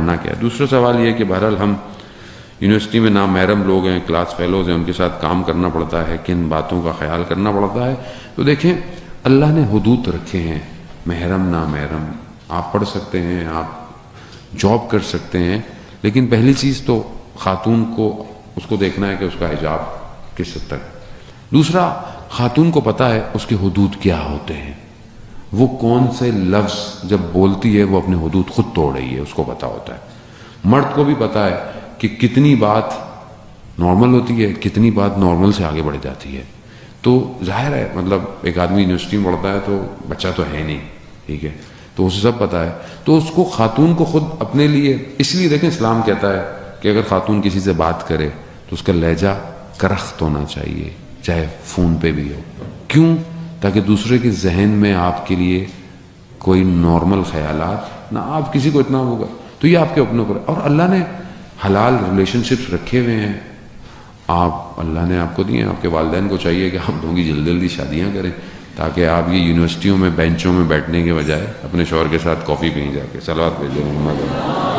کرنا کیا ہے. دوسرا سوال یہ ہے کہ بہرحال ہم یونیورسٹی میں نامحرم لوگ ہیں, کلاس فیلوز ہیں, ان کے ساتھ کام کرنا پڑتا ہے, کن باتوں کا خیال کرنا پڑتا ہے. تو دیکھیں اللہ نے حدود رکھے ہیں, محرم نامحرم آپ پڑھ سکتے ہیں, آپ جاب کر سکتے ہیں, لیکن پہلی چیز تو خاتون کو اس کو دیکھنا ہے کہ اس کا حجاب کس حد تک. دوسرا, خاتون کو پتہ ہے اس کے حدود کیا ہوتے ہیں, وہ کون سے لفظ جب بولتی ہے وہ اپنے حدود خود توڑ رہی ہے, اس کو پتہ ہوتا ہے. مرد کو بھی پتہ ہے کہ کتنی بات نارمل ہوتی ہے, کتنی بات نارمل سے آگے بڑھ جاتی ہے. تو ظاہر ہے مطلب ایک آدمی یونیورسٹی میں پڑھتا ہے تو بچہ تو ہے نہیں, ٹھیک ہے, تو اسے سب پتہ ہے. تو اس کو خاتون کو خود اپنے لیے, اس لیے دیکھیں اسلام کہتا ہے کہ اگر خاتون کسی سے بات کرے تو اس کا لہجہ کرخت ہونا چاہیے, چاہے فون پہ بھی ہو. کیوں؟ تاکہ دوسرے کے ذہن میں آپ کے لیے کوئی نارمل خیالات نہ, آپ کسی کو اتنا ہوگا تو یہ آپ کے اپنے اوپر. اور اللہ نے حلال ریلیشن شپس رکھے ہوئے ہیں, آپ اللہ نے آپ کو دیے ہیں. آپ کے والدین کو چاہیے کہ آپ دونوں کی جلدی جلدی شادیاں کریں تاکہ آپ یہ یونیورسٹیوں میں بینچوں میں بیٹھنے کے بجائے اپنے شوہر کے ساتھ کافی پئیں جا کے. صلوات بھیجو محمد.